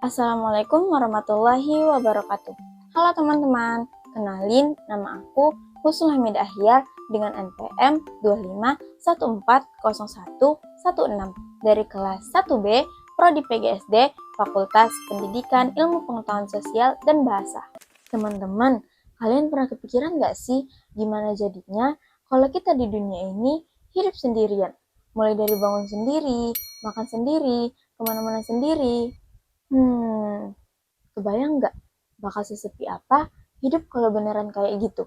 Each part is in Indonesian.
Assalamualaikum warahmatullahi wabarakatuh. Halo teman-teman, kenalin nama aku Husnul Hamid Ahyar dengan NPM 25140116 dari kelas 1B Prodi PGSD Fakultas Pendidikan Ilmu Pengetahuan Sosial dan Bahasa. Teman-teman, kalian pernah kepikiran gak sih gimana jadinya kalau kita di dunia ini hidup sendirian? Mulai dari bangun sendiri, makan sendiri, kemana-mana sendiri. Kebayang nggak bakal sesepi apa hidup kalau beneran kayak gitu?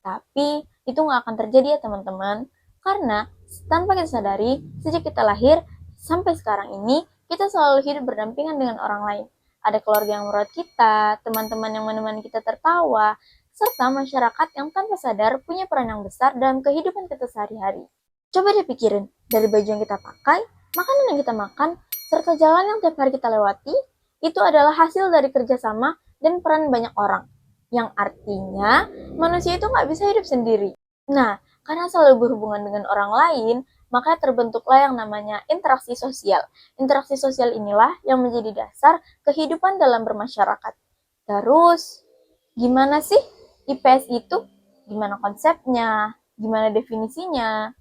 Tapi itu nggak akan terjadi ya teman-teman, karena tanpa kita sadari, sejak kita lahir sampai sekarang ini, kita selalu hidup berdampingan dengan orang lain. Ada keluarga yang merawat kita, teman-teman yang menemani kita tertawa, serta masyarakat yang tanpa sadar punya peran yang besar dalam kehidupan kita sehari-hari. Coba deh pikirin, dari baju yang kita pakai, makanan yang kita makan, serta jalan yang tiap hari kita lewati, itu adalah hasil dari kerjasama dan peran banyak orang. Yang artinya, manusia itu nggak bisa hidup sendiri. Nah, karena selalu berhubungan dengan orang lain, maka terbentuklah yang namanya interaksi sosial. Interaksi sosial inilah yang menjadi dasar kehidupan dalam bermasyarakat. Terus, gimana sih IPS itu? Gimana konsepnya? Gimana definisinya?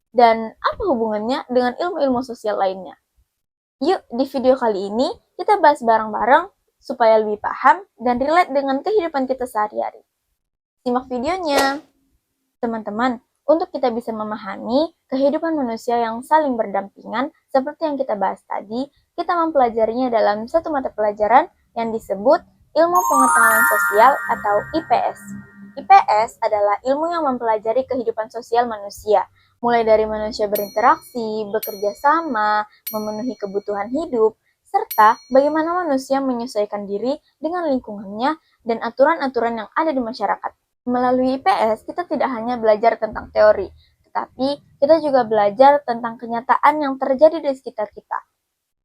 Dan apa hubungannya dengan ilmu-ilmu sosial lainnya? Yuk, di video kali ini kita bahas bareng-bareng supaya lebih paham dan relate dengan kehidupan kita sehari-hari. Simak videonya. Teman-teman, untuk kita bisa memahami kehidupan manusia yang saling berdampingan seperti yang kita bahas tadi, kita mempelajarinya dalam satu mata pelajaran yang disebut Ilmu Pengetahuan Sosial atau IPS. IPS adalah ilmu yang mempelajari kehidupan sosial manusia, mulai dari manusia berinteraksi, bekerja sama, memenuhi kebutuhan hidup, serta bagaimana manusia menyesuaikan diri dengan lingkungannya dan aturan-aturan yang ada di masyarakat. Melalui IPS, kita tidak hanya belajar tentang teori, tetapi kita juga belajar tentang kenyataan yang terjadi di sekitar kita.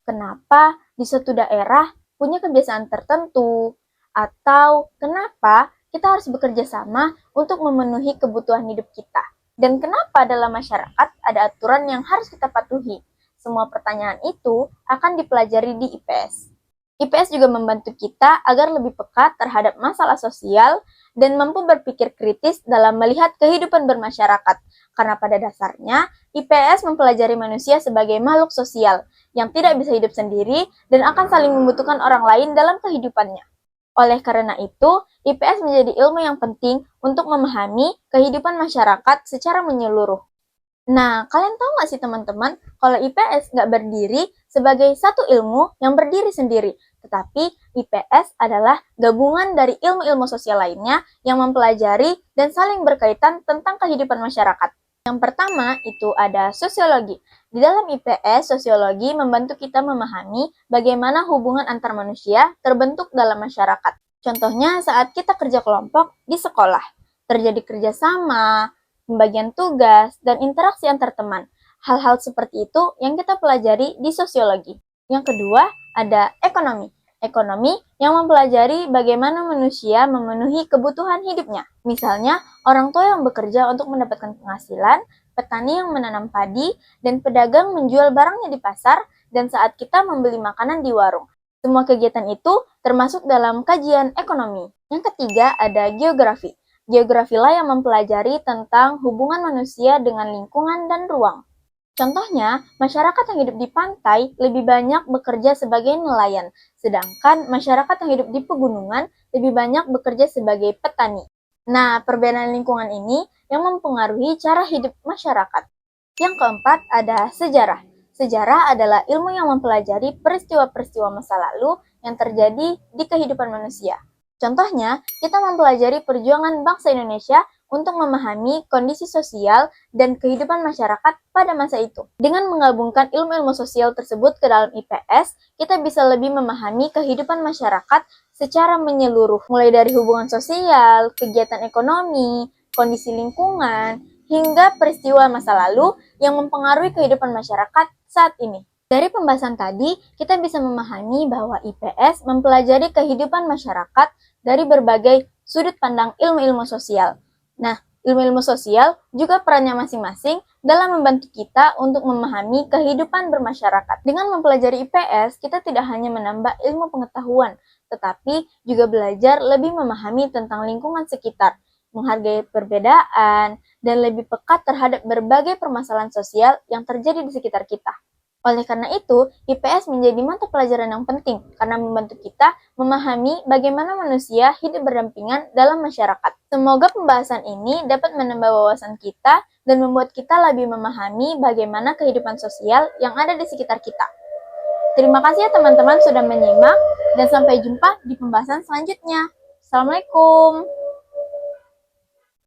Kenapa di suatu daerah punya kebiasaan tertentu, atau kenapa kita harus bekerja sama untuk memenuhi kebutuhan hidup kita. Dan kenapa dalam masyarakat ada aturan yang harus kita patuhi. Semua pertanyaan itu akan dipelajari di IPS. IPS juga membantu kita agar lebih peka terhadap masalah sosial dan mampu berpikir kritis dalam melihat kehidupan bermasyarakat. Karena pada dasarnya, IPS mempelajari manusia sebagai makhluk sosial yang tidak bisa hidup sendiri dan akan saling membutuhkan orang lain dalam kehidupannya. Oleh karena itu, IPS menjadi ilmu yang penting untuk memahami kehidupan masyarakat secara menyeluruh. Nah, kalian tahu nggak sih teman-teman, kalau IPS nggak berdiri sebagai satu ilmu yang berdiri sendiri, tetapi IPS adalah gabungan dari ilmu-ilmu sosial lainnya yang mempelajari dan saling berkaitan tentang kehidupan masyarakat. Yang pertama itu ada sosiologi. Di dalam IPS, sosiologi membantu kita memahami bagaimana hubungan antar manusia terbentuk dalam masyarakat. Contohnya saat kita kerja kelompok di sekolah, terjadi kerjasama, pembagian tugas, dan interaksi antar teman. Hal-hal seperti itu yang kita pelajari di sosiologi. Yang kedua, ada ekonomi. Ekonomi yang mempelajari bagaimana manusia memenuhi kebutuhan hidupnya. Misalnya, orang tua yang bekerja untuk mendapatkan penghasilan, petani yang menanam padi, dan pedagang menjual barangnya di pasar, dan saat kita membeli makanan di warung. Semua kegiatan itu termasuk dalam kajian ekonomi. Yang ketiga, ada geografi. Geografilah yang mempelajari tentang hubungan manusia dengan lingkungan dan ruang. Contohnya, masyarakat yang hidup di pantai lebih banyak bekerja sebagai nelayan, sedangkan masyarakat yang hidup di pegunungan lebih banyak bekerja sebagai petani. Nah, perbedaan lingkungan ini yang mempengaruhi cara hidup masyarakat. Yang keempat ada sejarah. Sejarah adalah ilmu yang mempelajari peristiwa-peristiwa masa lalu yang terjadi di kehidupan manusia. Contohnya, kita mempelajari perjuangan bangsa Indonesia untuk memahami kondisi sosial dan kehidupan masyarakat pada masa itu. Dengan menggabungkan ilmu-ilmu sosial tersebut ke dalam IPS, kita bisa lebih memahami kehidupan masyarakat secara menyeluruh, mulai dari hubungan sosial, kegiatan ekonomi, kondisi lingkungan, hingga peristiwa masa lalu yang mempengaruhi kehidupan masyarakat saat ini. Dari pembahasan tadi, kita bisa memahami bahwa IPS mempelajari kehidupan masyarakat dari berbagai sudut pandang ilmu-ilmu sosial. Nah, Ilmu-ilmu sosial juga perannya masing-masing dalam membantu kita untuk memahami kehidupan bermasyarakat. Dengan mempelajari IPS, kita tidak hanya menambah ilmu pengetahuan, tetapi juga belajar lebih memahami tentang lingkungan sekitar, menghargai perbedaan, dan lebih peka terhadap berbagai permasalahan sosial yang terjadi di sekitar kita. Oleh karena itu, IPS menjadi mata pelajaran yang penting karena membantu kita memahami bagaimana manusia hidup berdampingan dalam masyarakat. Semoga pembahasan ini dapat menambah wawasan kita dan membuat kita lebih memahami bagaimana kehidupan sosial yang ada di sekitar kita. Terima kasih ya teman-teman sudah menyimak dan sampai jumpa di pembahasan selanjutnya. Assalamualaikum.